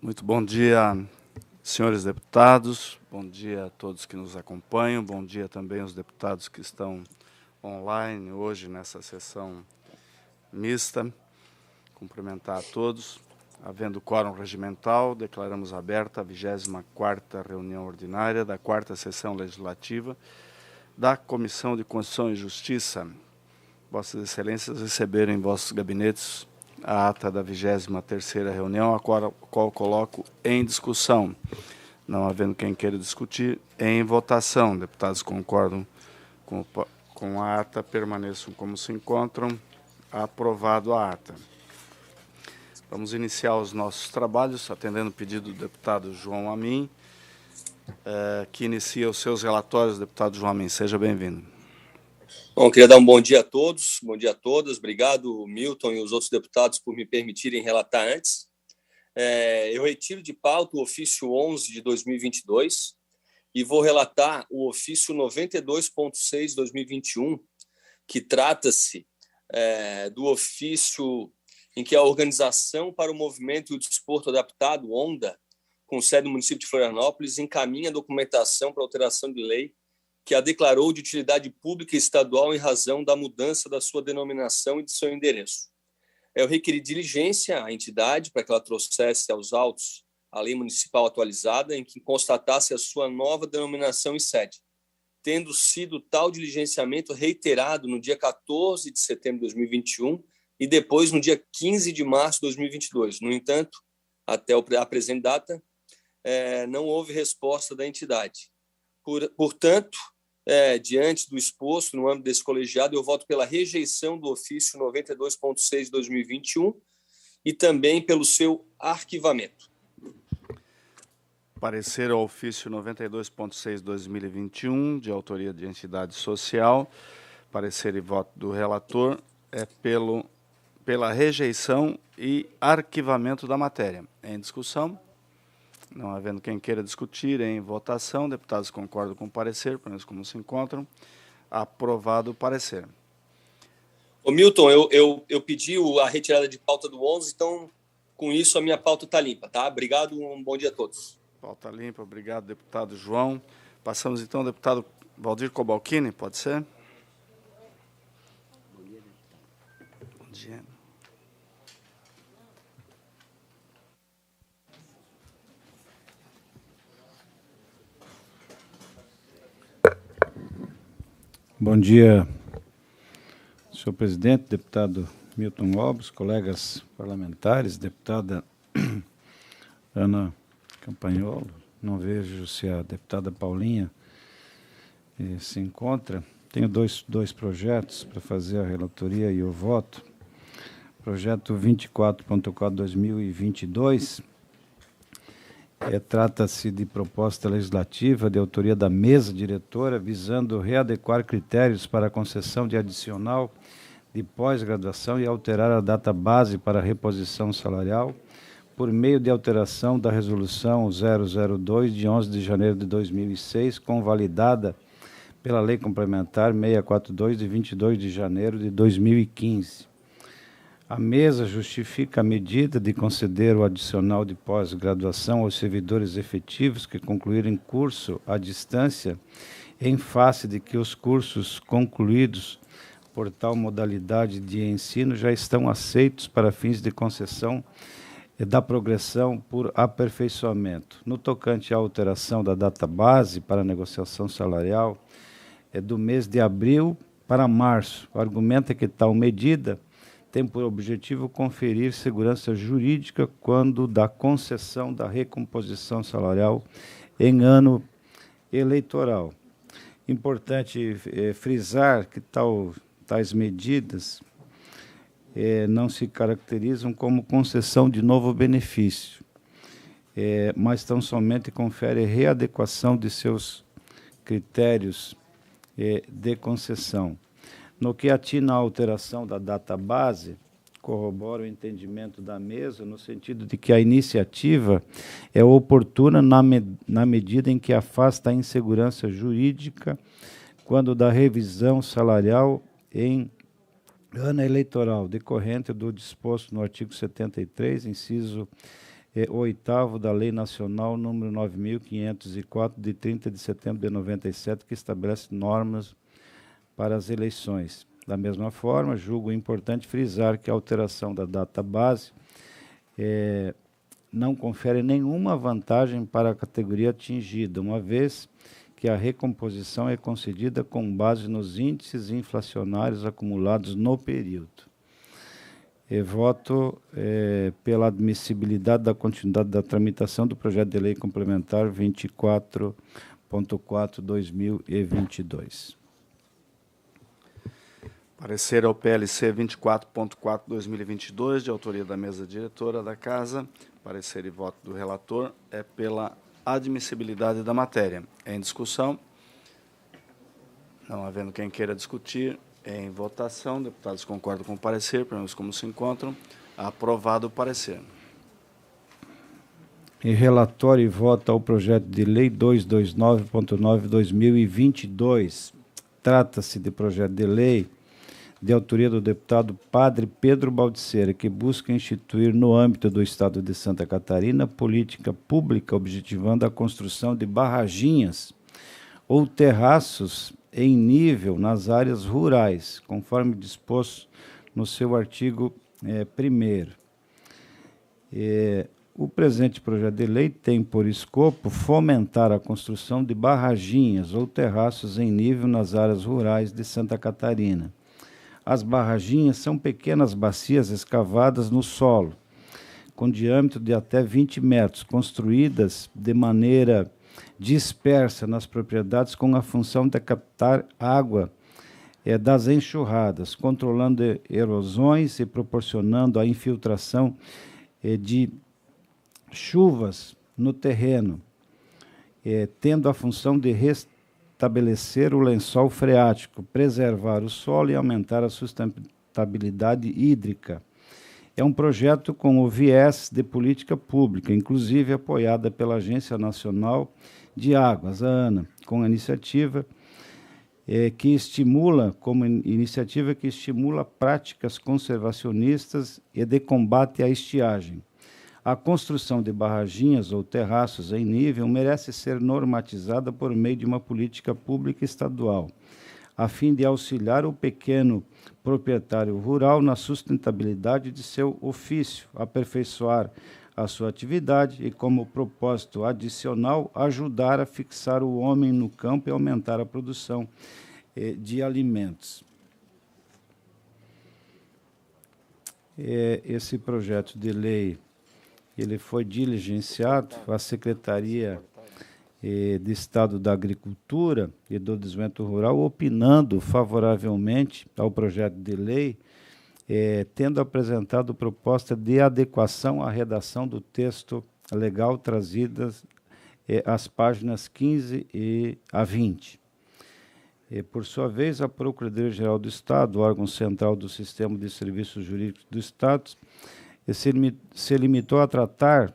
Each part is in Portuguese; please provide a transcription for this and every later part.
Muito bom dia, senhores deputados, bom dia a todos que nos acompanham, bom dia também aos deputados que estão online hoje nessa sessão mista. Cumprimentar a todos. Havendo quórum regimental, declaramos aberta a 24ª reunião ordinária da 4ª sessão legislativa da Comissão de Constituição e Justiça. Vossas Excelências receberam em vossos gabinetes a ata da 23ª reunião, a qual coloco em discussão. Não havendo quem queira discutir, em votação. Deputados concordam com a ata, permaneçam como se encontram. Aprovado a ata. Vamos iniciar os nossos trabalhos, atendendo o pedido do deputado João Amin, que inicia os seus relatórios. Deputado João Amin, seja bem-vindo. Bom, queria dar um bom dia a todos, bom dia a todas. Obrigado, Milton e os outros deputados, por me permitirem relatar antes. Eu retiro de pauta o ofício 11 de 2022 e vou relatar o ofício 92.6 de 2021, que trata-se do ofício em que a Organização para o Movimento e o Desporto Adaptado, ONDA, com sede no município de Florianópolis, encaminha a documentação para alteração de lei que a declarou de utilidade pública estadual em razão da mudança da sua denominação e de seu endereço. Eu requeri diligência à entidade para que ela trouxesse aos autos a lei municipal atualizada em que constatasse a sua nova denominação e sede, tendo sido tal diligenciamento reiterado no dia 14 de setembro de 2021 e depois no dia 15 de março de 2022. No entanto, até a presente data, não houve resposta da entidade. Portanto, diante do exposto, no âmbito desse colegiado, eu voto pela rejeição do ofício 92.6 de 2021 e também pelo seu arquivamento. Parecer ao ofício 92.6 de 2021, de autoria de entidade social. Parecer e voto do relator é pela rejeição e arquivamento da matéria. Em discussão? Não havendo quem queira discutir, em votação, deputados concordam com o parecer, pelo menos como se encontram. Aprovado o parecer. Ô Milton, eu pedi a retirada de pauta do 11, então, com isso, a minha pauta está limpa, tá? Obrigado, um bom dia a todos. Pauta limpa, obrigado, deputado João. Passamos, então, ao deputado Valdir Cobalcini, pode ser? Bom dia, deputado. Bom dia. Bom dia, senhor presidente, deputado Milton Lobos, colegas parlamentares, deputada Ana Campagnolo. Não vejo se a deputada Paulinha se encontra. Tenho dois projetos para fazer a relatoria e o voto. Projeto 24.4/2022. Trata-se de proposta legislativa de autoria da mesa diretora, visando readequar critérios para a concessão de adicional de pós-graduação e alterar a data base para a reposição salarial, por meio de alteração da Resolução 002, de 11 de janeiro de 2006, convalidada pela Lei Complementar 642, de 22 de janeiro de 2015. A mesa justifica a medida de conceder o adicional de pós-graduação aos servidores efetivos que concluírem curso à distância, em face de que os cursos concluídos por tal modalidade de ensino já estão aceitos para fins de concessão da progressão por aperfeiçoamento. No tocante à alteração da data base para a negociação salarial, do mês de abril para março. Argumenta que tal medida tem por objetivo conferir segurança jurídica quando da concessão da recomposição salarial em ano eleitoral. Importante frisar que tais medidas não se caracterizam como concessão de novo benefício, mas tão somente confere readequação de seus critérios de concessão. No que atina a alteração da data base, corrobora o entendimento da mesa no sentido de que a iniciativa é oportuna na medida em que afasta a insegurança jurídica quando da revisão salarial em ano eleitoral, decorrente do disposto no artigo 73, inciso 8º da Lei Nacional número 9.504, de 30 de setembro de 97, que estabelece normas para as eleições. Da mesma forma, julgo importante frisar que a alteração da data base não confere nenhuma vantagem para a categoria atingida, uma vez que a recomposição é concedida com base nos índices inflacionários acumulados no período. Voto pela admissibilidade da continuidade da tramitação do projeto de lei complementar 24.4/2022. Parecer ao PLC 24.4/2022, de autoria da mesa diretora da Casa. Parecer e voto do relator é pela admissibilidade da matéria. Em discussão? Não havendo quem queira discutir, em votação, deputados concordam com o parecer, pelo menos como se encontram. Aprovado o parecer. Em relatório e voto ao projeto de lei 229.9/2022. Trata-se de projeto de lei de autoria do deputado Padre Pedro Baldiceira, que busca instituir no âmbito do Estado de Santa Catarina política pública objetivando a construção de barraginhas ou terraços em nível nas áreas rurais, conforme disposto no seu artigo 1º. O presente projeto de lei tem por escopo fomentar a construção de barraginhas ou terraços em nível nas áreas rurais de Santa Catarina. As barraginhas são pequenas bacias escavadas no solo, com diâmetro de até 20 metros, construídas de maneira dispersa nas propriedades com a função de captar água das enxurradas, controlando erosões e proporcionando a infiltração de chuvas no terreno, tendo a função de restabelecer o lençol freático, preservar o solo e aumentar a sustentabilidade hídrica. É um projeto com o viés de política pública, inclusive apoiada pela Agência Nacional de Águas, a ANA, com a iniciativa que estimula práticas conservacionistas e de combate à estiagem. A construção de barraginhas ou terraços em nível merece ser normatizada por meio de uma política pública estadual, a fim de auxiliar o pequeno proprietário rural na sustentabilidade de seu ofício, aperfeiçoar a sua atividade e, como propósito adicional, ajudar a fixar o homem no campo e aumentar a produção de alimentos. Esse projeto de lei ele foi diligenciado à Secretaria de Estado da Agricultura e do Desenvolvimento Rural, opinando favoravelmente ao projeto de lei, tendo apresentado proposta de adequação à redação do texto legal trazidas às páginas 15 a 20. Por sua vez, a Procuradoria-Geral do Estado, órgão central do Sistema de Serviços Jurídicos do Estado, se limitou a tratar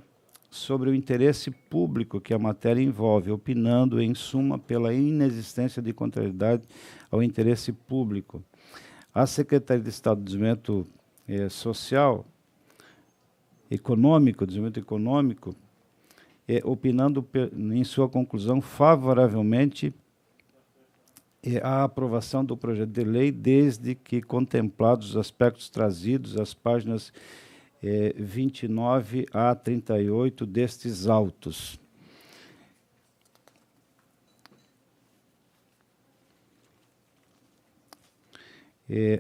sobre o interesse público que a matéria envolve, opinando, em suma, pela inexistência de contrariedade ao interesse público. A Secretaria de Estado do Desenvolvimento Desenvolvimento Econômico, opinando, em sua conclusão, favoravelmente a aprovação do projeto de lei, desde que contemplados os aspectos trazidos às páginas 29 a 38 destes autos.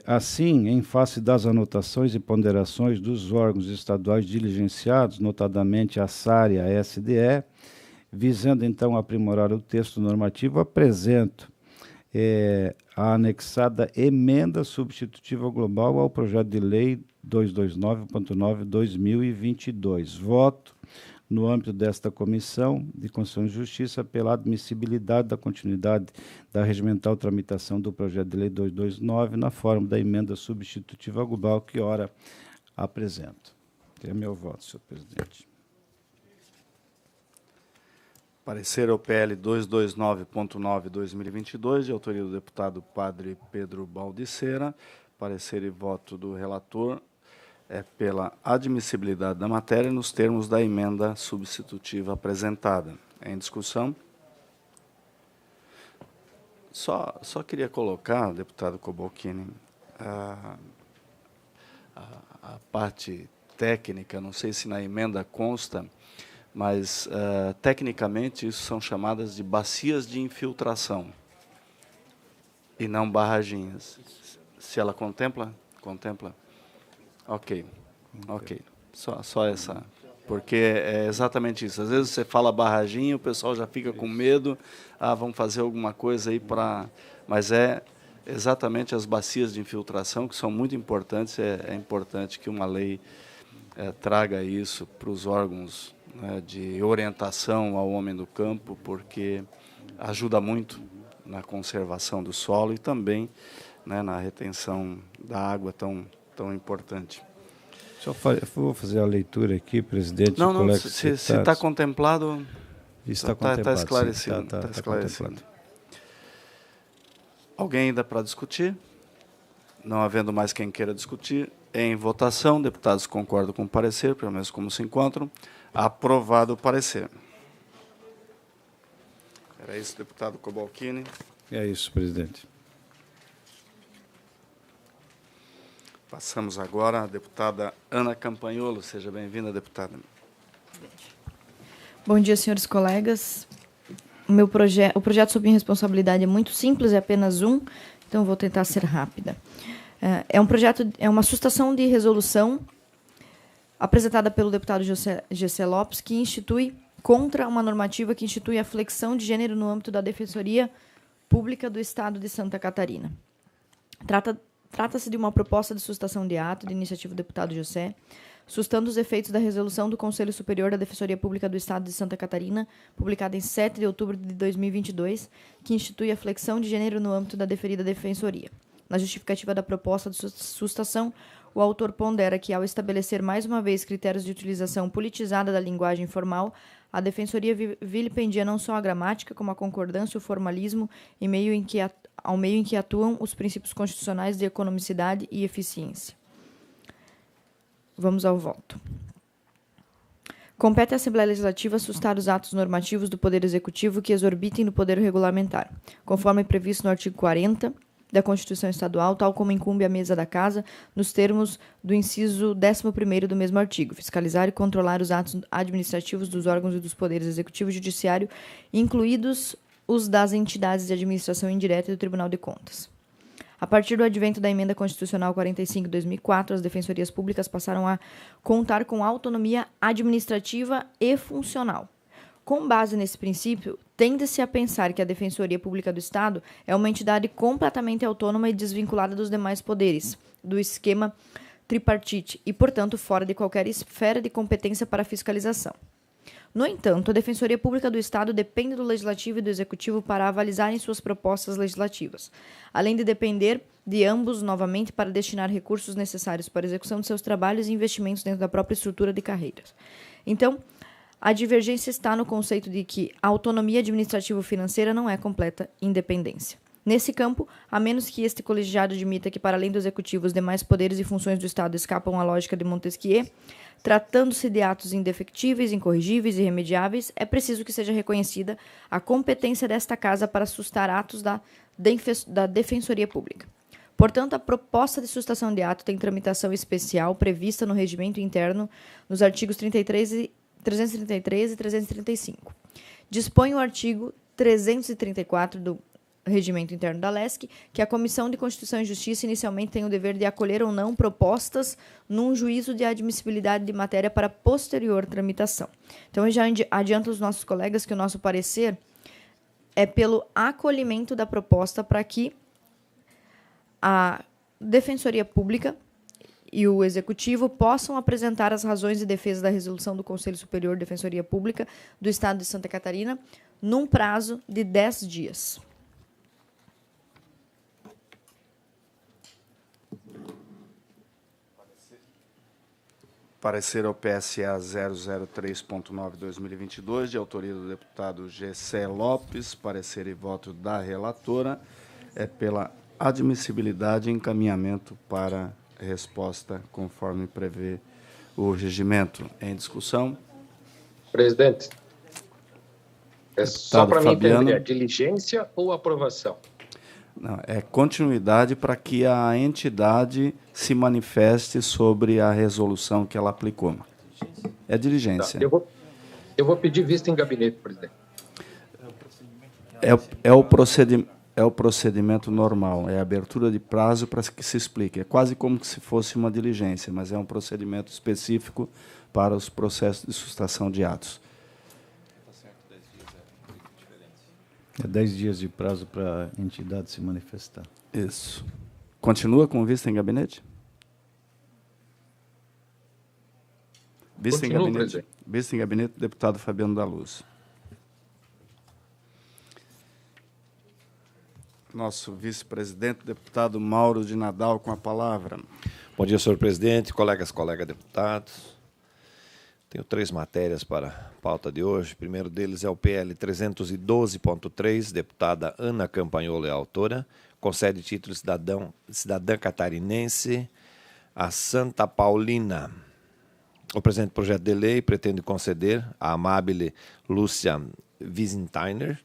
Assim, em face das anotações e ponderações dos órgãos estaduais diligenciados, notadamente a SAR e a SDE, visando então aprimorar o texto normativo, apresento a anexada emenda substitutiva global ao projeto de lei 229.9/2022. Voto, no âmbito desta Comissão de Constituição e Justiça, pela admissibilidade da continuidade da regimental tramitação do projeto de lei 229 na forma da emenda substitutiva global que ora apresento. É meu voto, senhor presidente. Parecer ao PL 229.9/2022, de autoria do deputado Padre Pedro Baldiceira. Parecer e voto do relator é pela admissibilidade da matéria nos termos da emenda substitutiva apresentada. Em discussão? Só queria colocar, deputado Cobalcini, a parte técnica, não sei se na emenda consta, mas tecnicamente isso são chamadas de bacias de infiltração e não barraginhas. Se ela contempla? Contempla. Ok. Só essa. Porque é exatamente isso. Às vezes você fala barraginha, o pessoal já fica com medo. Vamos fazer alguma coisa aí para... Mas é exatamente as bacias de infiltração, que são muito importantes. É importante que uma lei traga isso para os órgãos, né, de orientação ao homem do campo, porque ajuda muito na conservação do solo e também, né, na retenção da água tão importante. Vou fazer a leitura aqui, presidente. Não, se está contemplado, está esclarecido. Está esclarecido. Alguém ainda para discutir? Não havendo mais quem queira discutir, em votação, deputados concordam com o parecer, pelo menos como se encontram. Aprovado o parecer. Era isso, deputado Cobalcini. É isso, presidente. Passamos agora à deputada Ana Campanholo. Seja bem-vinda, deputada. Bom dia, senhores colegas. O projeto sob minha responsabilidade é muito simples, é apenas um, então vou tentar ser rápida. É uma sustação de resolução apresentada pelo deputado Gessé Lopes, que institui contra uma normativa que institui a flexão de gênero no âmbito da Defensoria Pública do Estado de Santa Catarina. Trata-se de uma proposta de sustação de ato de iniciativa do deputado Gessé, sustando os efeitos da resolução do Conselho Superior da Defensoria Pública do Estado de Santa Catarina, publicada em 7 de outubro de 2022, que institui a flexão de gênero no âmbito da deferida defensoria. Na justificativa da proposta de sustação, o autor pondera que, ao estabelecer mais uma vez critérios de utilização politizada da linguagem formal, a Defensoria vilipendia não só a gramática, como a concordância e o formalismo ao meio em que atuam os princípios constitucionais de economicidade e eficiência. Vamos ao voto. Compete à Assembleia Legislativa sustar os atos normativos do Poder Executivo que exorbitem do Poder Regulamentar, conforme previsto no artigo 40 da Constituição Estadual, tal como incumbe à mesa da Casa, nos termos do inciso 11º do mesmo artigo, fiscalizar e controlar os atos administrativos dos órgãos e dos poderes executivo e judiciário, incluídos os das entidades de administração indireta e do Tribunal de Contas. A partir do advento da Emenda Constitucional 45 de 2004, as defensorias públicas passaram a contar com autonomia administrativa e funcional. Com base nesse princípio, tende-se a pensar que a Defensoria Pública do Estado é uma entidade completamente autônoma e desvinculada dos demais poderes, do esquema tripartite, e, portanto, fora de qualquer esfera de competência para fiscalização. No entanto, a Defensoria Pública do Estado depende do Legislativo e do Executivo para avalizarem suas propostas legislativas, além de depender de ambos novamente para destinar recursos necessários para a execução de seus trabalhos e investimentos dentro da própria estrutura de carreiras. Então, a divergência está no conceito de que a autonomia administrativo-financeira não é completa independência. Nesse campo, a menos que este colegiado admita que, para além do Executivo, os demais poderes e funções do Estado escapam à lógica de Montesquieu, tratando-se de atos indefectíveis, incorrigíveis e irremediáveis, é preciso que seja reconhecida a competência desta Casa para sustar atos da Defensoria Pública. Portanto, a proposta de sustação de ato tem tramitação especial prevista no regimento interno nos artigos 333 e 335. Dispõe o artigo 334 do Regimento Interno da LESC, que a Comissão de Constituição e Justiça inicialmente tem o dever de acolher ou não propostas num juízo de admissibilidade de matéria para posterior tramitação. Então, eu já adianto aos nossos colegas que o nosso parecer é pelo acolhimento da proposta para que a Defensoria Pública e o Executivo possam apresentar as razões de defesa da resolução do Conselho Superior de Defensoria Pública do Estado de Santa Catarina num prazo de 10 dias. Parecer ao PSA 003.9/2022, de autoria do deputado Gessé Lopes, parecer e voto da relatora, é pela admissibilidade e encaminhamento para resposta conforme prevê o regimento. Em discussão. Presidente, é só para mim Fabiano. entender, é diligência ou aprovação? Não, é continuidade para que a entidade se manifeste sobre a resolução que ela aplicou. É diligência. Tá, eu vou pedir vista em gabinete, presidente. É o procedimento normal, é a abertura de prazo para que se explique. É quase como se fosse uma diligência, mas é um procedimento específico para os processos de sustação de atos. É 10 dias de prazo para a entidade se manifestar. Isso. Continua com vista em gabinete? Vista em gabinete. Presidente. Vista em gabinete, deputado Fabiano da Luz. Nosso vice-presidente, deputado Mauro de Nadal, com a palavra. Bom dia, senhor presidente, colegas deputados. Tenho 3 matérias para a pauta de hoje. O primeiro deles é o PL 312.3, deputada Ana Campanholo é a autora, concede título de cidadã catarinense a Santa Paulina. O presente projeto de lei pretende conceder à amável Lúcia Wiesenthiner,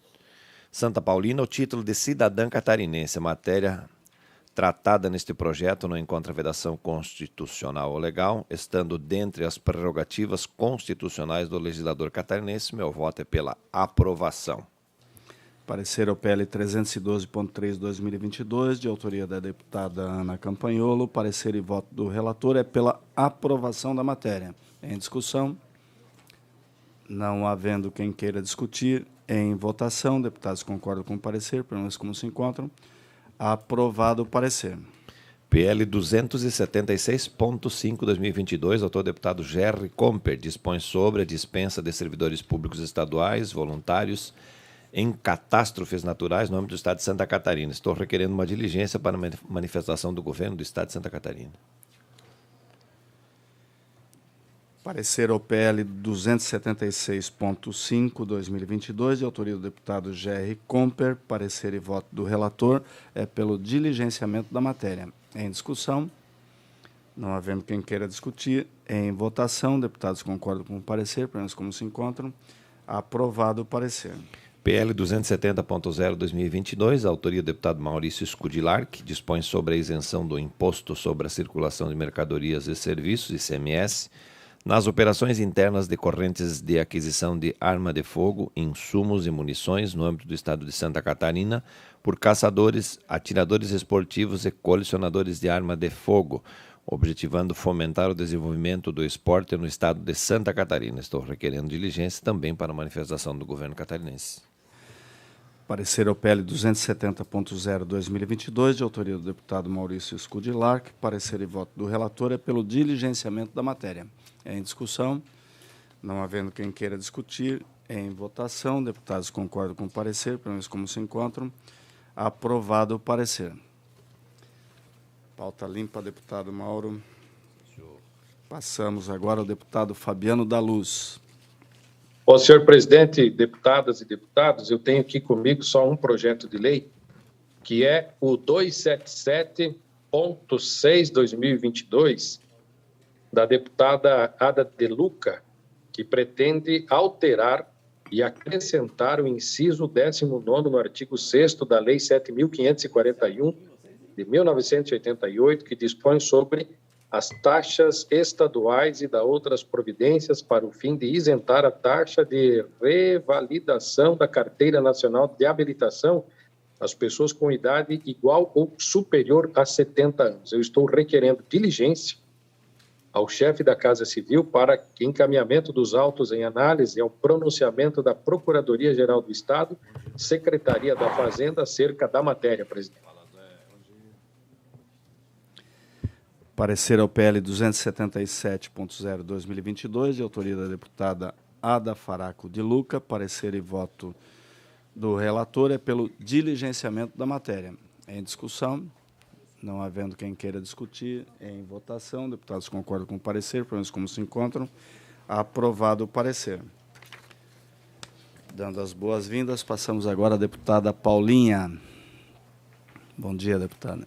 Santa Paulina, o título de cidadã catarinense. A matéria tratada neste projeto não encontra vedação constitucional ou legal, estando dentre as prerrogativas constitucionais do legislador catarinense. Meu voto é pela aprovação. Parecer ao PL 312.3/2022, de autoria da deputada Ana Campanholo. Parecer e voto do relator é pela aprovação da matéria. Em discussão. Não havendo quem queira discutir, em votação, deputados concordam com o parecer, pelo menos como se encontram. Aprovado o parecer. PL 276.5/2022, autor deputado Gerry Comper, dispõe sobre a dispensa de servidores públicos estaduais, voluntários, em catástrofes naturais no âmbito do Estado de Santa Catarina. Estou requerendo uma diligência para manifestação do governo do Estado de Santa Catarina. Parecer ao PL 276.5/2022, de autoria do deputado Gerry Comper. Parecer e voto do relator é pelo diligenciamento da matéria. Em discussão. Não havendo quem queira discutir, em votação, deputados concordam com o parecer, pelo menos como se encontram. Aprovado o parecer. PL 270.0/2022, autoria do deputado Maurício Scudilar, que dispõe sobre a isenção do Imposto sobre a Circulação de Mercadorias e Serviços, ICMS, nas operações internas decorrentes de aquisição de arma de fogo, insumos e munições no âmbito do Estado de Santa Catarina por caçadores, atiradores esportivos e colecionadores de arma de fogo, objetivando fomentar o desenvolvimento do esporte no Estado de Santa Catarina. Estou requerendo diligência também para a manifestação do governo catarinense. Parecer ao PL 270.0/2022, de autoria do deputado Maurício Scudilar. Parecer e voto do relator é pelo diligenciamento da matéria. Em discussão. Não havendo quem queira discutir, em votação, deputados concordam com o parecer, pelo menos como se encontram. Aprovado o parecer. Pauta limpa, deputado Mauro. Passamos agora ao deputado Fabiano da Luz. Bom, senhor presidente, deputadas e deputados, eu tenho aqui comigo só um projeto de lei, que é o 277.6/2022, da deputada Ada De Luca, que pretende alterar e acrescentar o inciso 19º no artigo 6º da Lei 7.541, de 1988, que dispõe sobre as taxas estaduais e da outras providências para o fim de isentar a taxa de revalidação da Carteira Nacional de Habilitação às pessoas com idade igual ou superior a 70 anos. Eu estou requerendo diligência ao chefe da Casa Civil para encaminhamento dos autos em análise ao pronunciamento da Procuradoria-Geral do Estado, Secretaria da Fazenda, acerca da matéria, presidente. Parecer ao PL 277.0/2022, de autoria da deputada Ada Faraco de Luca. Parecer e voto do relator é pelo diligenciamento da matéria. Em discussão. Não havendo quem queira discutir, em votação, deputados concordam com o parecer, pelo menos como se encontram. Aprovado o parecer. Dando as boas-vindas, passamos agora à deputada Paulinha. Bom dia, deputada.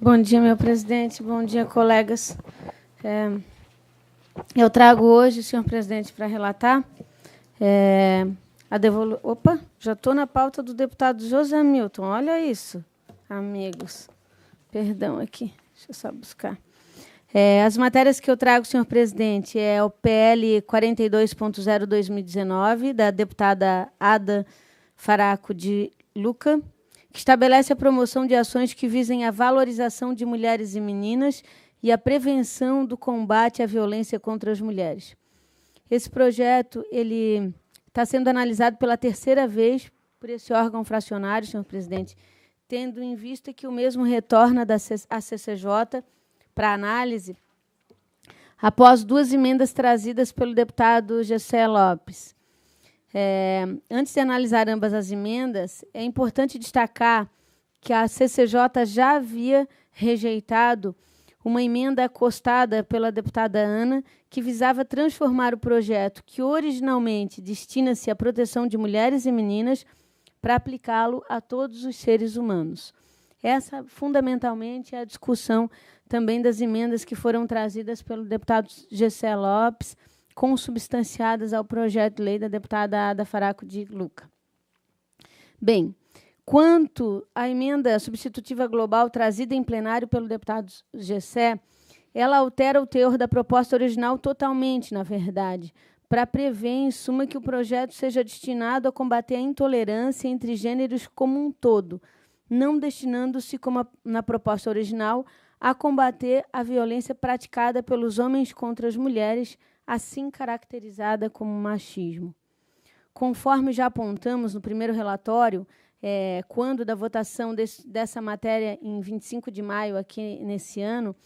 Bom dia, meu presidente. Bom dia, colegas. Eu trago hoje, senhor presidente, para relatar Opa, já estou na pauta do deputado José Milton. Olha isso, amigos. Perdão aqui, deixa eu só buscar. As matérias que eu trago, senhor presidente, é o PL 42.0/2019, da deputada Ada Faraco de Luca, que estabelece a promoção de ações que visem a valorização de mulheres e meninas e a prevenção do combate à violência contra as mulheres. Esse projeto ele está sendo analisado pela terceira vez por esse órgão fracionário, senhor presidente, tendo em vista que o mesmo retorna à CCJ para análise após 2 emendas trazidas pelo deputado Gessé Lopes. Antes de analisar ambas as emendas, é importante destacar que a CCJ já havia rejeitado uma emenda acostada pela deputada Ana, que visava transformar o projeto, que originalmente destina-se à proteção de mulheres e meninas, para aplicá-lo a todos os seres humanos. Essa, fundamentalmente, é a discussão também das emendas que foram trazidas pelo deputado Gessé Lopes, consubstanciadas ao projeto de lei da deputada Ada Faraco de Luca. Bem, quanto à emenda substitutiva global trazida em plenário pelo deputado Gessé, ela altera o teor da proposta original totalmente, na verdade, para prever, em suma, que o projeto seja destinado a combater a intolerância entre gêneros como um todo, não destinando-se, como na proposta original, a combater a violência praticada pelos homens contra as mulheres, assim caracterizada como machismo. Conforme já apontamos no primeiro relatório, quando da votação dessa matéria em 25 de maio, aqui nesse ano,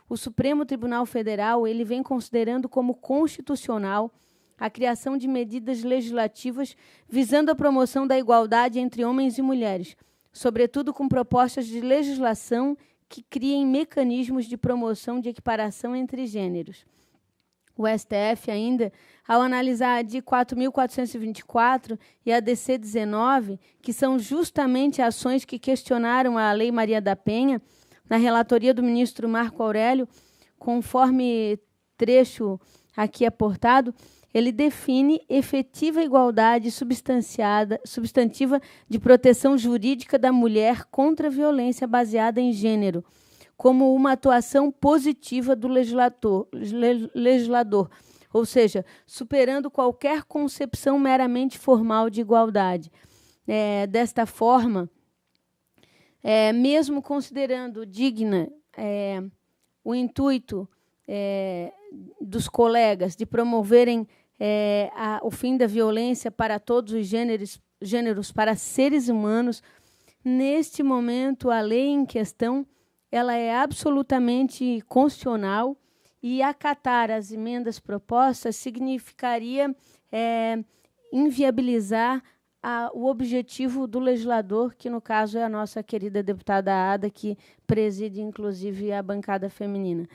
o Supremo Tribunal Federal ele vem considerando como constitucional a criação de medidas legislativas visando a promoção da igualdade entre homens e mulheres, sobretudo com propostas de legislação que criem mecanismos de promoção de equiparação entre gêneros. O STF ainda, ao analisar a DI 4.424 e a DC 19, que são justamente ações que questionaram a Lei Maria da Penha, na relatoria do ministro Marco Aurélio, conforme trecho aqui aportado, ele define efetiva igualdade substantiva de proteção jurídica da mulher contra a violência baseada em gênero, como uma atuação positiva do legislador, ou seja, superando qualquer concepção meramente formal de igualdade. Desta forma, mesmo considerando digna o intuito dos colegas de promoverem o fim da violência para todos os gêneros para seres humanos, neste momento, a lei em questão ela é absolutamente constitucional e acatar as emendas propostas significaria inviabilizar o objetivo do legislador, que, no caso, é a nossa querida deputada Ada, que preside, inclusive, a bancada feminina.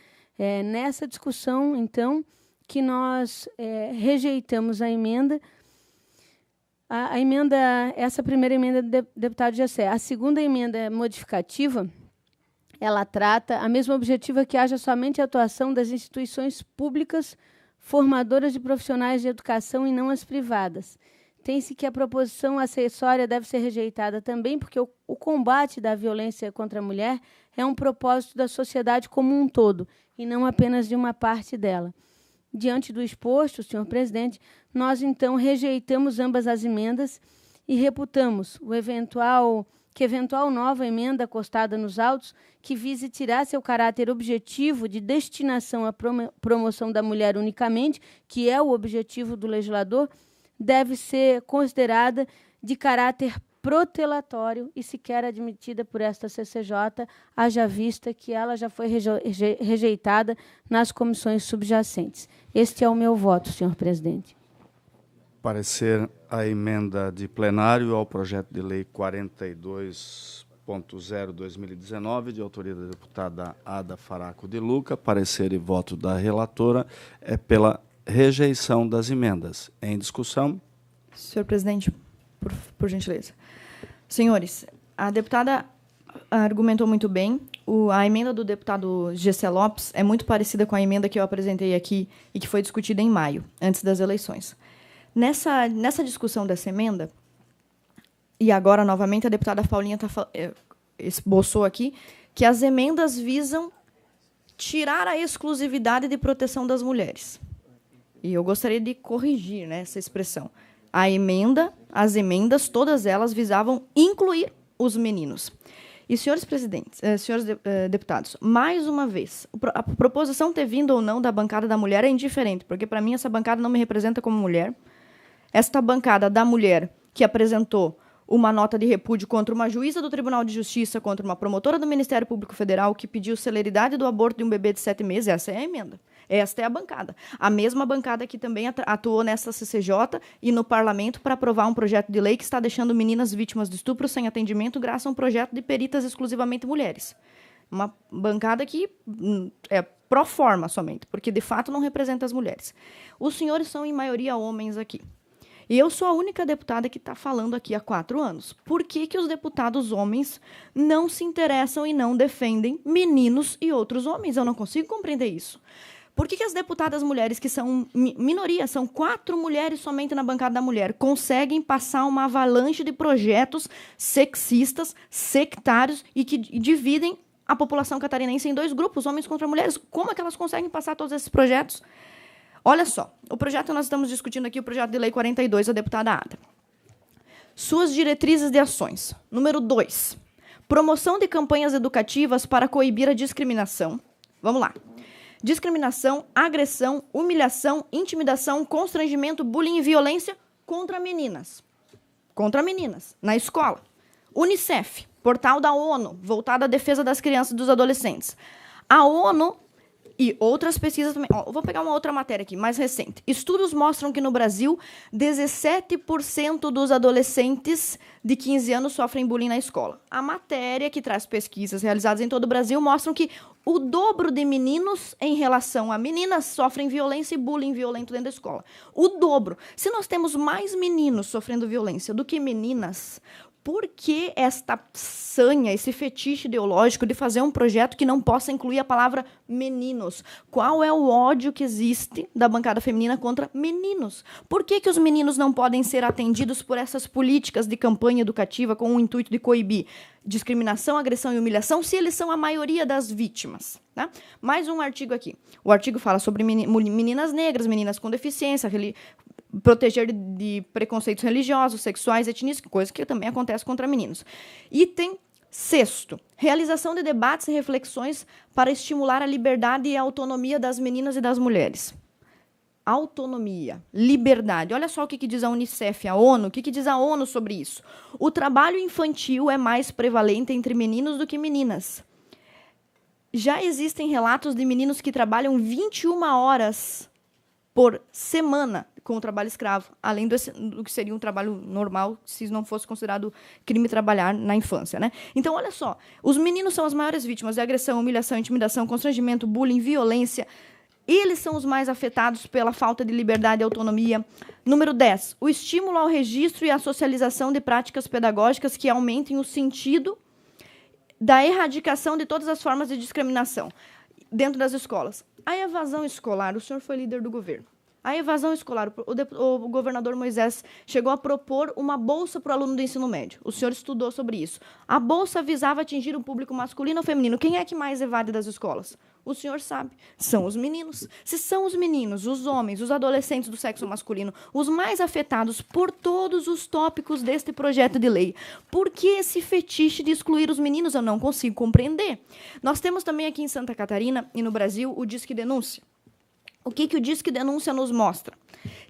Nessa discussão, então, que nós rejeitamos a emenda, essa primeira emenda do deputado Gessé. A segunda emenda modificativa, ela trata a mesma objetiva que haja somente a atuação das instituições públicas formadoras de profissionais de educação e não as privadas. Tem-se que a proposição acessória deve ser rejeitada também porque o combate da violência contra a mulher é um propósito da sociedade como um todo e não apenas de uma parte dela. Diante do exposto, senhor presidente, nós, então, rejeitamos ambas as emendas e reputamos que eventual nova emenda acostada nos autos que vise tirar seu caráter objetivo de destinação à promoção da mulher unicamente, que é o objetivo do legislador, deve ser considerada de caráter protelatório e sequer admitida por esta CCJ, haja vista que ela já foi rejeitada nas comissões subjacentes. Este é o meu voto, senhor presidente. Parecer a emenda de plenário ao projeto de lei 42.0/2019, de autoria da deputada Ada Faraco de Luca. Parecer e voto da relatora é pela rejeição das emendas. Em discussão. Senhor presidente, por gentileza. Senhores, a deputada argumentou muito bem. A emenda do deputado Gessé Lopes é muito parecida com a emenda que eu apresentei aqui e que foi discutida em maio, antes das eleições. Nessa discussão dessa emenda, e agora, novamente, a deputada Paulinha esboçou aqui, que as emendas visam tirar a exclusividade de proteção das mulheres. E eu gostaria de corrigir, né, essa expressão. As emendas, todas elas visavam incluir os meninos. E, senhores presidentes, senhores deputados, mais uma vez, a proposição ter vindo ou não da bancada da mulher é indiferente, porque, para mim, essa bancada não me representa como mulher. Esta bancada da mulher que apresentou uma nota de repúdio contra uma juíza do Tribunal de Justiça, contra uma promotora do Ministério Público Federal que pediu celeridade do aborto de um bebê de 7 meses, essa é a emenda. Esta é a bancada. A mesma bancada que também atuou nessa CCJ e no parlamento para aprovar um projeto de lei que está deixando meninas vítimas de estupro sem atendimento graças a um projeto de peritas exclusivamente mulheres. Uma bancada que é pró forma somente, porque de fato não representa as mulheres. Os senhores são, em maioria, homens aqui. E eu sou a única deputada que está falando aqui há 4 anos. Por que os deputados homens não se interessam e não defendem meninos e outros homens? Eu não consigo compreender isso. Por que as deputadas mulheres, que são minoria, são 4 mulheres somente na bancada da mulher, conseguem passar uma avalanche de projetos sexistas, sectários e que dividem a população catarinense em 2 grupos, homens contra mulheres? Como é que elas conseguem passar todos esses projetos? Olha só, o projeto que nós estamos discutindo aqui, o projeto de lei 42, da deputada Ada. Suas diretrizes de ações. Número 2, promoção de campanhas educativas para coibir a discriminação. Vamos lá. Discriminação, agressão, humilhação, intimidação, constrangimento, bullying e violência contra meninas. Contra meninas, na escola. Unicef, portal da ONU, voltado à defesa das crianças e dos adolescentes. A ONU e outras pesquisas também. Vou pegar uma outra matéria aqui, mais recente. Estudos mostram que no Brasil, 17% dos adolescentes de 15 anos sofrem bullying na escola. A matéria, que traz pesquisas realizadas em todo o Brasil, mostram que o dobro de meninos em relação a meninas sofrem violência e bullying violento dentro da escola. O dobro. Se nós temos mais meninos sofrendo violência do que meninas, por que esta sanha, esse fetiche ideológico de fazer um projeto que não possa incluir a palavra meninos? Qual é o ódio que existe da bancada feminina contra meninos? Por que os meninos não podem ser atendidos por essas políticas de campanha educativa com o intuito de coibir discriminação, agressão e humilhação, se eles são a maioria das vítimas? Tá? Mais um artigo aqui. O artigo fala sobre meninas negras, meninas com deficiência, proteger de preconceitos religiosos, sexuais, etnísticos, coisa que também acontece contra meninos. Item 6º, realização de debates e reflexões para estimular a liberdade e a autonomia das meninas e das mulheres. Autonomia, liberdade. Olha só o que diz a Unicef, a ONU. O que diz a ONU sobre isso? O trabalho infantil é mais prevalente entre meninos do que meninas. Já existem relatos de meninos que trabalham 21 horas por semana com o trabalho escravo, além do que seria um trabalho normal, se não fosse considerado crime trabalhar na infância, né? Então, olha só, os meninos são as maiores vítimas de agressão, humilhação, intimidação, constrangimento, bullying, violência. Eles são os mais afetados pela falta de liberdade e autonomia. Número 10, o estímulo ao registro e à socialização de práticas pedagógicas que aumentem o sentido da erradicação de todas as formas de discriminação dentro das escolas. A evasão escolar, o senhor foi líder do governo. A evasão escolar, o governador Moisés chegou a propor uma bolsa para o aluno do ensino médio. O senhor estudou sobre isso. A bolsa visava atingir o público masculino ou feminino. Quem é que mais evade das escolas? O senhor sabe. São os meninos. Se são os meninos, os homens, os adolescentes do sexo masculino, os mais afetados por todos os tópicos deste projeto de lei, por que esse fetiche de excluir os meninos? Eu não consigo compreender. Nós temos também aqui em Santa Catarina e no Brasil o Disque Denúncia. O que o Disque Denúncia nos mostra?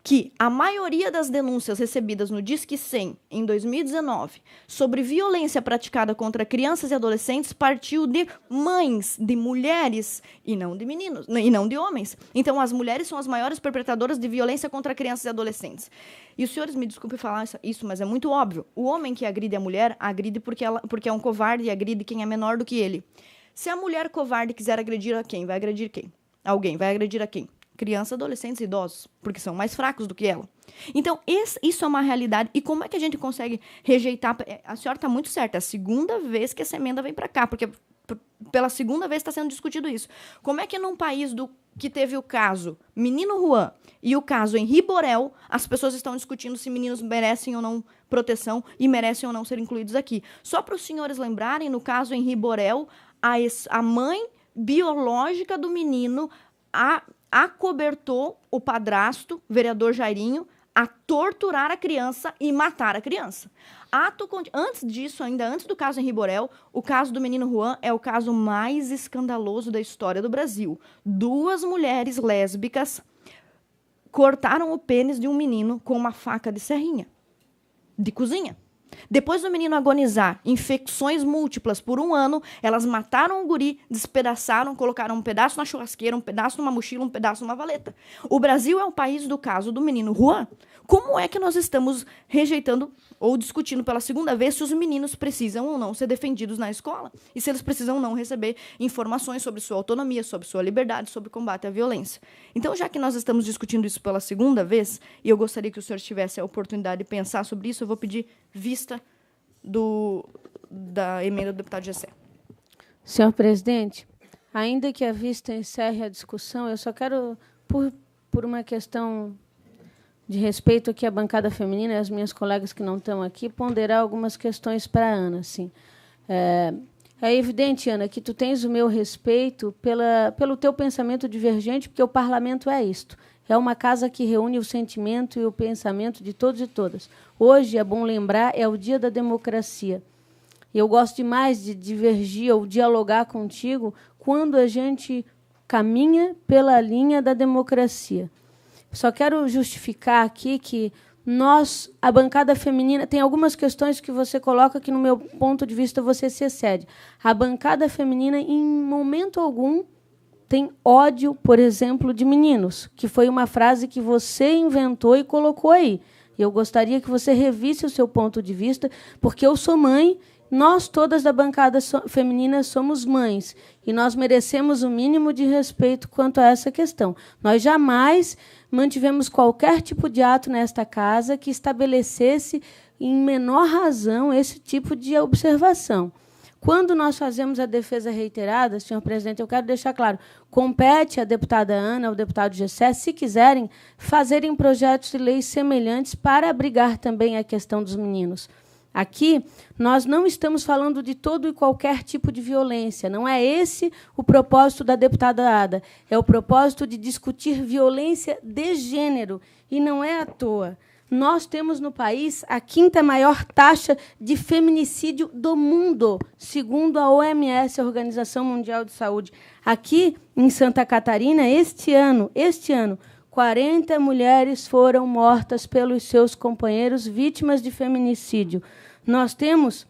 Que a maioria das denúncias recebidas no Disque 100, em 2019, sobre violência praticada contra crianças e adolescentes, partiu de mães, de mulheres, e não de meninos, e não de homens. Então, as mulheres são as maiores perpetradoras de violência contra crianças e adolescentes. E os senhores me desculpem falar isso, mas é muito óbvio. O homem que agride a mulher, agride porque é um covarde e agride quem é menor do que ele. Se a mulher covarde quiser agredir a quem? Vai agredir quem? Alguém vai agredir a quem? crianças, adolescentes e idosos, porque são mais fracos do que ela. Então, isso é uma realidade. E como é que a gente consegue rejeitar? A senhora está muito certa, é a segunda vez que essa emenda vem para cá, porque pela segunda vez está sendo discutido isso. Como é que num país que teve o caso Menino Juan e o caso Henri Borel, as pessoas estão discutindo se meninos merecem ou não proteção e merecem ou não ser incluídos aqui? Só para os senhores lembrarem, no caso Henri Borel, a mãe biológica do menino acobertou o padrasto, vereador Jairinho, a torturar a criança e matar a criança. Antes disso, ainda antes do caso Henri Borel, o caso do menino Juan é o caso mais escandaloso da história do Brasil. 2 mulheres lésbicas cortaram o pênis de um menino com uma faca de serrinha, de cozinha. Depois do menino agonizar, infecções múltiplas por 1 ano, elas mataram o guri, despedaçaram, colocaram um pedaço na churrasqueira, um pedaço numa mochila, um pedaço numa valeta. O Brasil é o país do caso do menino Juan. Como é que nós estamos rejeitando ou discutindo pela segunda vez se os meninos precisam ou não ser defendidos na escola? E se eles precisam ou não receber informações sobre sua autonomia, sobre sua liberdade, sobre combate à violência? Então, já que nós estamos discutindo isso pela segunda vez, e eu gostaria que o senhor tivesse a oportunidade de pensar sobre isso, eu vou pedir vista da emenda do deputado Gessé. Senhor presidente, ainda que a vista encerre a discussão, eu só quero, por uma questão de respeito aqui à bancada feminina e às minhas colegas que não estão aqui, ponderar algumas questões para a Ana. Assim. É evidente, Ana, que tu tens o meu respeito pelo teu pensamento divergente, porque o parlamento é isto. É uma casa que reúne o sentimento e o pensamento de todos e todas. Hoje, é bom lembrar, é o dia da democracia. Eu gosto demais de divergir ou dialogar contigo quando a gente caminha pela linha da democracia. Só quero justificar aqui que nós, a bancada feminina, tem algumas questões que você coloca que, no meu ponto de vista, você se excede. A bancada feminina, em momento algum, tem ódio, por exemplo, de meninos, que foi uma frase que você inventou e colocou aí. E eu gostaria que você revisse o seu ponto de vista, porque eu sou mãe, nós todas da bancada feminina somos mães, e nós merecemos o mínimo de respeito quanto a essa questão. Nós jamais mantivemos qualquer tipo de ato nesta casa que estabelecesse, em menor razão, esse tipo de observação. Quando nós fazemos a defesa reiterada, senhor presidente, eu quero deixar claro, compete à deputada Ana, ao deputado Gessé, se quiserem, fazerem projetos de lei semelhantes para abrigar também a questão dos meninos. Aqui, nós não estamos falando de todo e qualquer tipo de violência. Não é esse o propósito da deputada Ada. É o propósito de discutir violência de gênero. E não é à toa. Nós temos no país a 5ª maior taxa de feminicídio do mundo, segundo a OMS, a Organização Mundial de Saúde. Aqui, em Santa Catarina, este ano, 40 mulheres foram mortas pelos seus companheiros vítimas de feminicídio. Nós temos,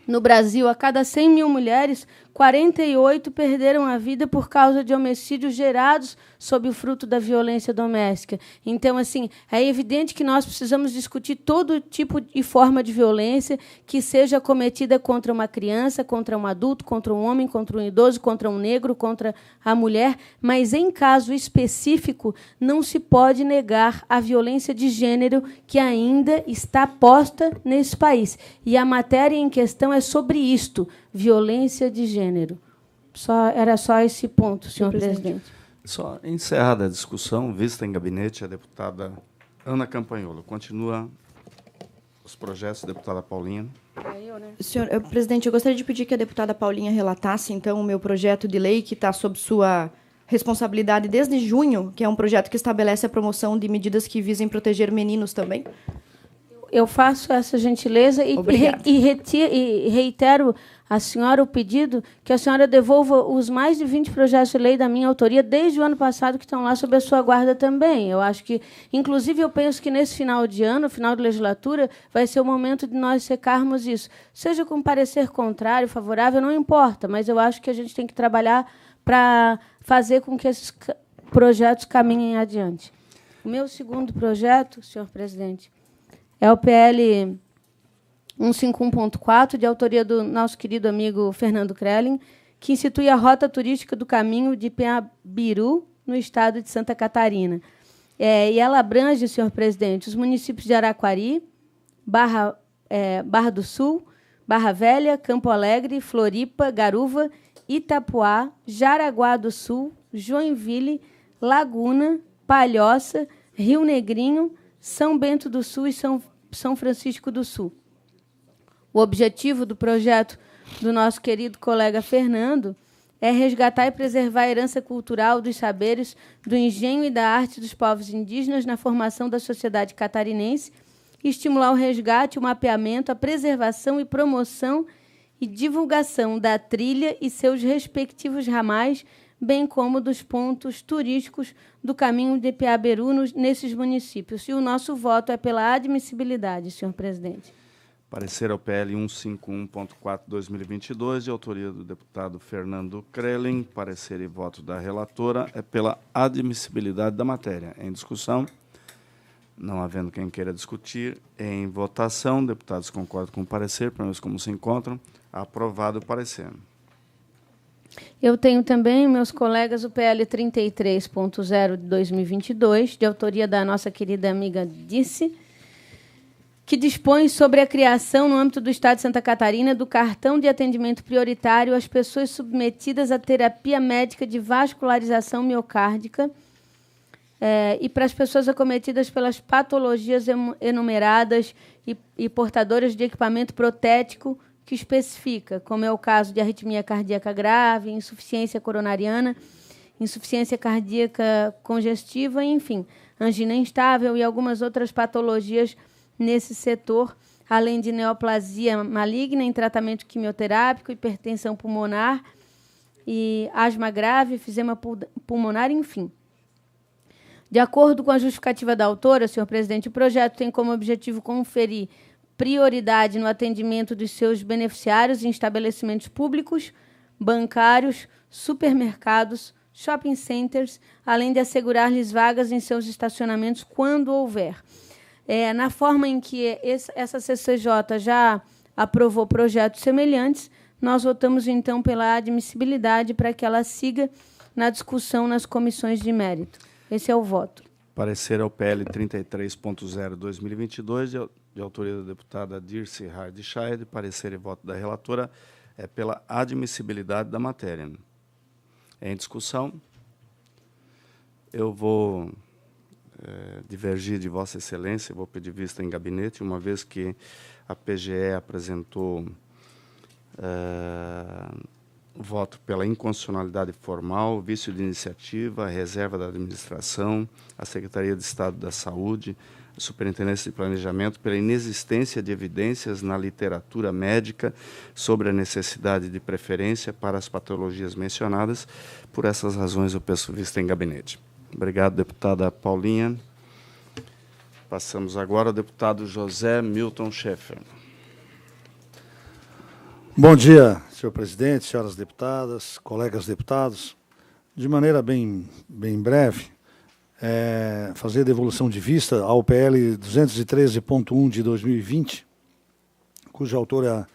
no Brasil, a cada 100 mil mulheres, 48 perderam a vida por causa de homicídios gerados sob o fruto da violência doméstica. Então, assim, é evidente que nós precisamos discutir todo tipo e forma de violência que seja cometida contra uma criança, contra um adulto, contra um homem, contra um idoso, contra um negro, contra a mulher, mas, em caso específico, não se pode negar a violência de gênero que ainda está posta nesse país. E a matéria em questão é sobre isto, violência de gênero. Era só esse ponto, senhor presidente. Só encerrada a discussão, vista em gabinete, a deputada Ana Campanholo. Continua os projetos, deputada Paulinha. Senhor presidente, eu gostaria de pedir que a deputada Paulinha relatasse, então, o meu projeto de lei que está sob sua responsabilidade desde junho, que é um projeto que estabelece a promoção de medidas que visem proteger meninos também. Eu faço essa gentileza e reitero à senhora o pedido que a senhora devolva os mais de 20 projetos de lei da minha autoria desde o ano passado que estão lá sob a sua guarda também. Eu acho que, inclusive, eu penso que nesse final de ano, final de legislatura, vai ser o momento de nós secarmos isso. Seja com parecer contrário, favorável, não importa, mas eu acho que a gente tem que trabalhar para fazer com que esses projetos caminhem adiante. O meu segundo projeto, senhor presidente, é o PL 151.4, de autoria do nosso querido amigo Fernando Krelin, que institui a rota turística do caminho de Penhabiru no estado de Santa Catarina. E ela abrange, senhor presidente, os municípios de Araquari, Barra do Sul, Barra Velha, Campo Alegre, Floripa, Garuva, Itapuá, Jaraguá do Sul, Joinville, Laguna, Palhoça, Rio Negrinho, São Bento do Sul e São Francisco do Sul. O objetivo do projeto do nosso querido colega Fernando é resgatar e preservar a herança cultural dos saberes, do engenho e da arte dos povos indígenas na formação da sociedade catarinense e estimular o resgate, o mapeamento, a preservação e promoção e divulgação da trilha e seus respectivos ramais, bem como dos pontos turísticos do caminho de Piaberu nesses municípios. E o nosso voto é pela admissibilidade, senhor presidente. Parecer ao PL 151.4/2022, de autoria do deputado Fernando Krelin. Parecer e voto da relatora é pela admissibilidade da matéria. Em discussão, não havendo quem queira discutir, em votação, deputados concordam com o parecer, pelo menos como se encontram. Aprovado o parecer. Eu tenho também, meus colegas, o PL 33.0 de 2022, de autoria da nossa querida amiga Dice, que dispõe sobre a criação, no âmbito do Estado de Santa Catarina, do cartão de atendimento prioritário às pessoas submetidas à terapia médica de vascularização miocárdica e para as pessoas acometidas pelas patologias enumeradas e portadoras de equipamento protético que especifica, como é o caso de arritmia cardíaca grave, insuficiência coronariana, insuficiência cardíaca congestiva, enfim, angina instável e algumas outras patologias nesse setor, além de neoplasia maligna em tratamento quimioterápico, hipertensão pulmonar e asma grave, enfisema pulmonar, enfim. De acordo com a justificativa da autora, senhor presidente, o projeto tem como objetivo conferir prioridade no atendimento dos seus beneficiários em estabelecimentos públicos, bancários, supermercados, shopping centers, além de assegurar-lhes vagas em seus estacionamentos quando houver. Na forma em que essa CCJ já aprovou projetos semelhantes, nós votamos, então, pela admissibilidade para que ela siga na discussão nas comissões de mérito. Esse é o voto. Parecer ao PL 33.0/2022, de autoria da deputada Dirce Hardscheid. Parecer e voto da relatora é pela admissibilidade da matéria. Em discussão, eu vou divergir de Vossa Excelência, vou pedir vista em gabinete, uma vez que a PGE apresentou voto pela inconstitucionalidade formal, vício de iniciativa, a reserva da administração, a Secretaria de Estado da Saúde, a Superintendência de Planejamento, pela inexistência de evidências na literatura médica sobre a necessidade de preferência para as patologias mencionadas. Por essas razões, eu peço vista em gabinete. Obrigado, deputada Paulinha. Passamos agora ao deputado José Milton Schaeffer. Bom dia, senhor presidente, senhoras deputadas, colegas deputados. De maneira bem breve, fazer devolução de vista ao PL 213.1 de 2020, cuja autora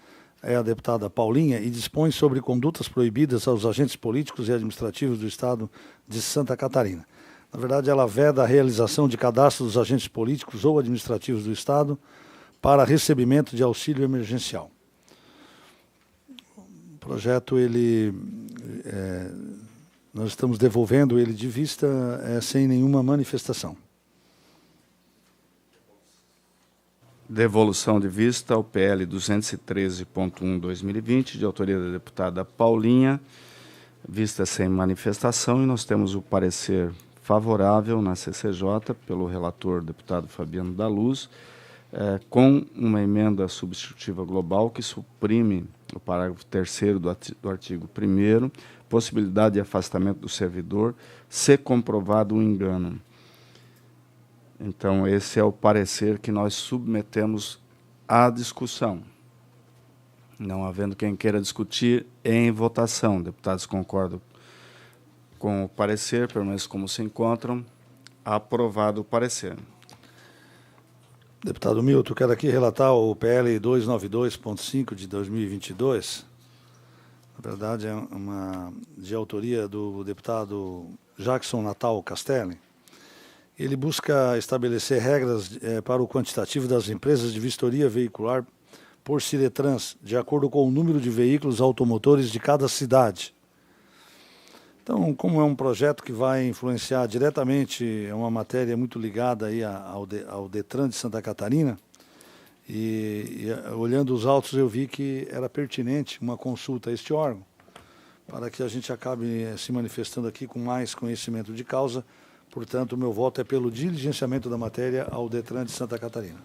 é a deputada Paulinha, e dispõe sobre condutas proibidas aos agentes políticos e administrativos do Estado de Santa Catarina. Na verdade, ela veda a realização de cadastro dos agentes políticos ou administrativos do Estado para recebimento de auxílio emergencial. O projeto, nós estamos devolvendo ele de vista sem nenhuma manifestação. Devolução de vista ao PL 213.1/2020, de autoria da deputada Paulinha, vista sem manifestação, e nós temos o parecer favorável na CCJ pelo relator deputado Fabiano da Luz, com uma emenda substitutiva global que suprime o parágrafo 3º do artigo 1º, possibilidade de afastamento do servidor, se comprovado o engano. Então, esse é o parecer que nós submetemos à discussão. Não havendo quem queira discutir, em votação. Deputados concordam com o parecer, pelo menos como se encontram. Aprovado o parecer. Deputado Milton, quero aqui relatar o PL 292.5 de 2022. Na verdade, é de autoria do deputado Jackson Natal Castelli, ele busca estabelecer regras para o quantitativo das empresas de vistoria veicular por Ciretrans, de acordo com o número de veículos automotores de cada cidade. Então, como é um projeto que vai influenciar diretamente, é uma matéria muito ligada aí ao Detran de Santa Catarina, e olhando os autos eu vi que era pertinente uma consulta a este órgão, para que a gente acabe se manifestando aqui com mais conhecimento de causa. Portanto, o meu voto é pelo diligenciamento da matéria ao Detran de Santa Catarina.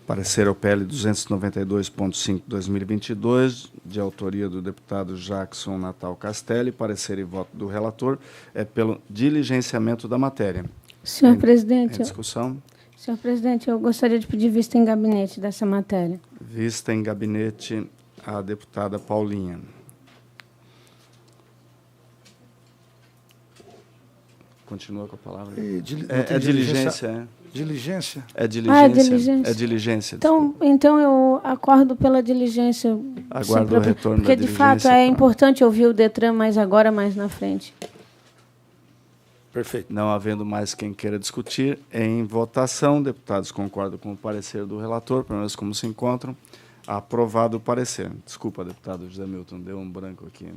Parecer ao PL 292.5/2022, de autoria do deputado Jackson Natal Castelli. Parecer e voto do relator é pelo diligenciamento da matéria. Senhor presidente, em discussão. Senhor presidente, eu gostaria de pedir vista em gabinete dessa matéria. Vista em gabinete a deputada Paulinha. Continua com a palavra. É diligência. Diligência? É diligência. Diligência. É diligência. Então eu acordo pela diligência. Aguardo o retorno porque, da de fato, é importante ouvir o Detran mais agora, mais na frente. Perfeito. Não havendo mais quem queira discutir, em votação, deputados concordam com o parecer do relator, pelo menos como se encontram. Aprovado o parecer. Desculpa, deputado José Milton, deu um branco aqui.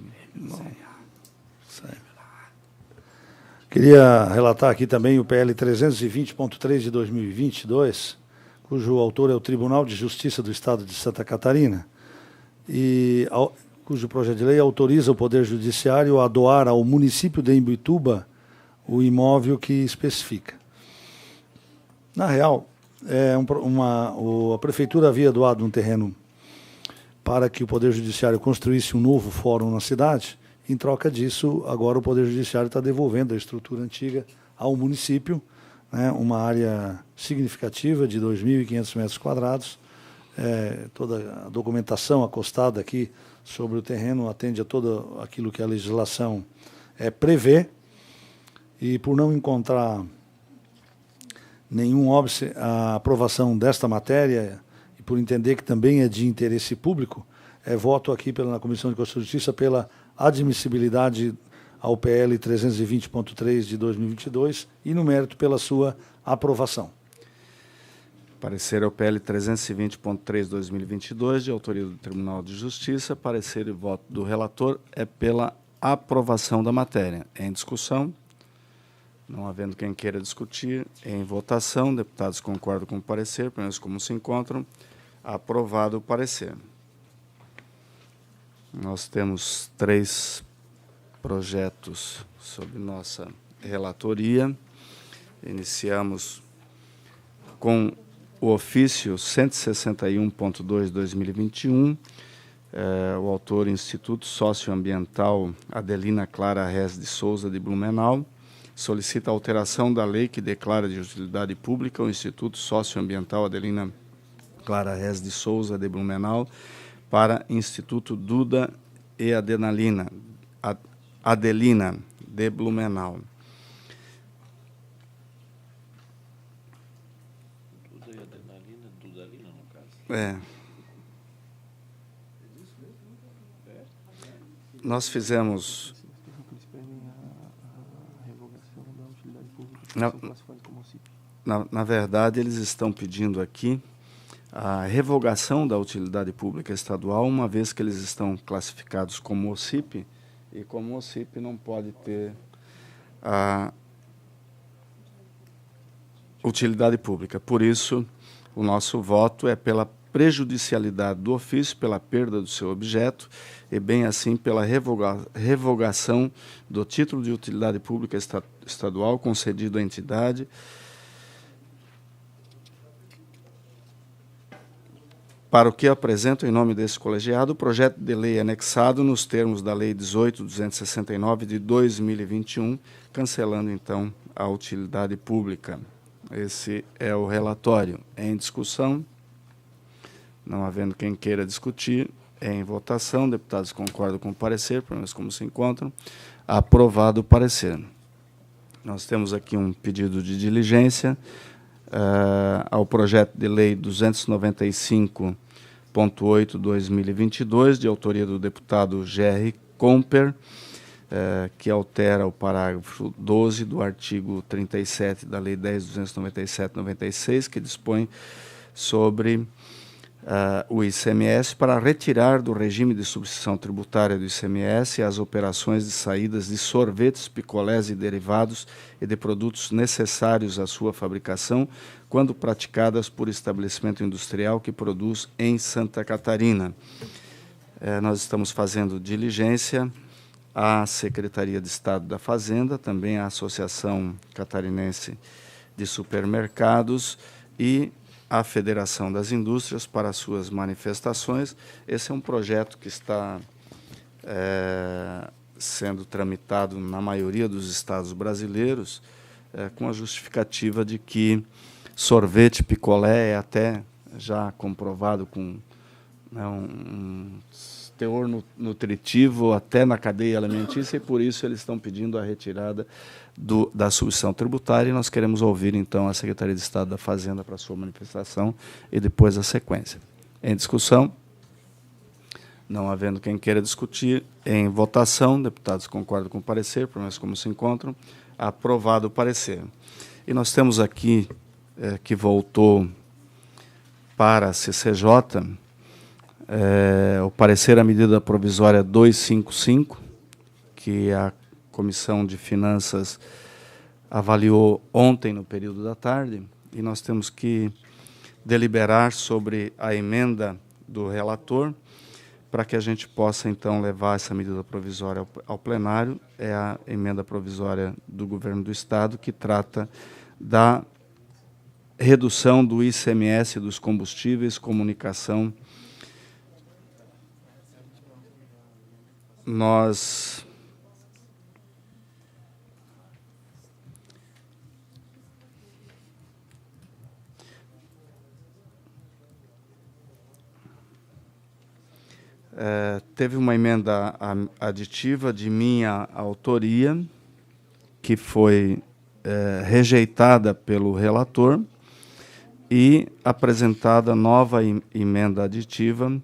Queria relatar aqui também o PL 320.3 de 2022, cujo autor é o Tribunal de Justiça do Estado de Santa Catarina, e cujo projeto de lei autoriza o Poder Judiciário a doar ao município de Imbituba o imóvel que especifica. Na real, a Prefeitura havia doado um terreno para que o Poder Judiciário construísse um novo fórum na cidade. Em troca disso, agora o Poder Judiciário está devolvendo a estrutura antiga ao município, né, uma área significativa de 2.500 metros quadrados. Toda a documentação acostada aqui sobre o terreno atende a todo aquilo que a legislação prevê. E por não encontrar nenhum óbice a aprovação desta matéria, e por entender que também é de interesse público, voto aqui na Comissão de Constituição e Justiça pela admissibilidade ao PL 320.3 de 2022 e, no mérito, pela sua aprovação. Parecer ao PL 320.3 de 2022, de autoria do Tribunal de Justiça. Parecer e voto do relator é pela aprovação da matéria. Em discussão. Não havendo quem queira discutir, em votação, deputados concordam com o parecer, pelo menos como se encontram. Aprovado o parecer. Nós temos 3 projetos sob nossa relatoria. Iniciamos com o ofício 161.2 de 2021, o autor Instituto Socioambiental Adelina Clara Rez de Souza de Blumenau, solicita a alteração da lei que declara de utilidade pública o Instituto Socioambiental Adelina Clara Rez de Souza de Blumenau para Instituto Duda e Adelina de Blumenau. Duda e Adelina, Dudalina, no caso. Nós fizemos... Na verdade, eles estão pedindo aqui a revogação da utilidade pública estadual, uma vez que eles estão classificados como OCIP, e como OCIP não pode ter a utilidade pública. Por isso, o nosso voto é pela prejudicialidade do ofício, pela perda do seu objeto, e bem assim pela revogação do título de utilidade pública estadual concedido à entidade, para o que apresento em nome desse colegiado o projeto de lei anexado nos termos da Lei 18.269 de 2021, cancelando, então, a utilidade pública. Esse é o relatório. Em discussão, não havendo quem queira discutir, em votação, deputados concordam com o parecer, pelo menos como se encontram, aprovado o parecer. Nós temos aqui um pedido de diligência ao projeto de lei 295.8/2022, de autoria do deputado Gerry Comper, que altera o parágrafo 12 do artigo 37 da Lei 10.297/96, que dispõe sobre o ICMS para retirar do regime de substituição tributária do ICMS as operações de saídas de sorvetes, picolés e derivados e de produtos necessários à sua fabricação, quando praticadas por estabelecimento industrial que produz em Santa Catarina. Nós estamos fazendo diligência à Secretaria de Estado da Fazenda, também à Associação Catarinense de Supermercados e à Federação das Indústrias para suas manifestações. Esse é um projeto que está sendo tramitado na maioria dos estados brasileiros, com a justificativa de que sorvete, picolé é até já comprovado com um teor nutritivo até na cadeia alimentícia, e por isso eles estão pedindo a retirada da substituição tributária, e nós queremos ouvir, então, a Secretaria de Estado da Fazenda para a sua manifestação e depois a sequência. Em discussão? Não havendo quem queira discutir, em votação, deputados concordam com o parecer, pelo menos como se encontram, aprovado o parecer. E nós temos aqui, que voltou para a CCJ, o parecer à medida provisória 255, que a Comissão de Finanças avaliou ontem no período da tarde, e nós temos que deliberar sobre a emenda do relator para que a gente possa, então, levar essa medida provisória ao plenário. É a emenda provisória do Governo do Estado, que trata da redução do ICMS dos combustíveis, comunicação. Nós teve uma emenda aditiva de minha autoria, que foi rejeitada pelo relator, e apresentada nova emenda aditiva,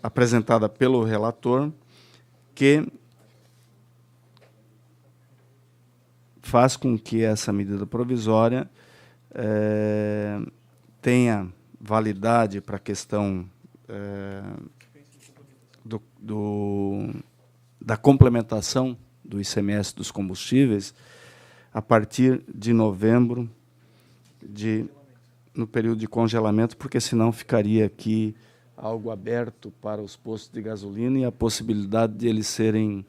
apresentada pelo relator, que faz com que essa medida provisória tenha validade para a questão da complementação do ICMS dos combustíveis a partir de novembro, no período de congelamento, porque senão ficaria aqui algo aberto para os postos de gasolina e a possibilidade de eles serem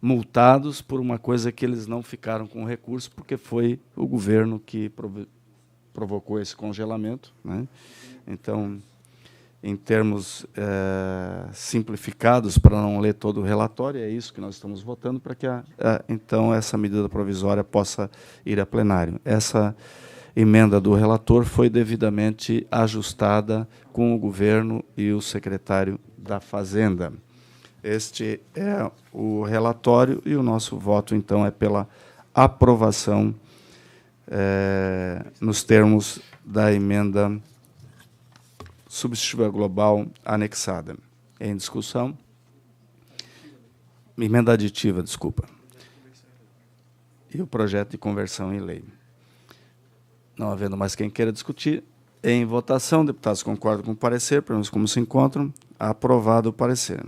multados por uma coisa que eles não ficaram com recurso, porque foi o governo que provocou esse congelamento, né? Então, em termos simplificados, para não ler todo o relatório, é isso que nós estamos votando, para que, então, essa medida provisória possa ir a plenário. Essa emenda do relator foi devidamente ajustada com o governo e o secretário da Fazenda. Este é o relatório, e o nosso voto, então, é pela aprovação nos termos da emenda substitutiva global anexada. Em discussão? Emenda aditiva, desculpa. E o projeto de conversão em lei. Não havendo mais quem queira discutir, em votação, deputados concordam com o parecer, pelo menos como se encontram, aprovado o parecer.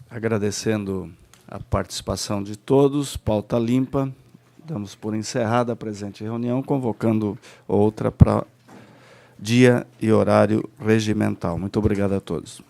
Agradecendo a participação de todos, pauta limpa, damos por encerrada a presente reunião, convocando outra para dia e horário regimental. Muito obrigado a todos.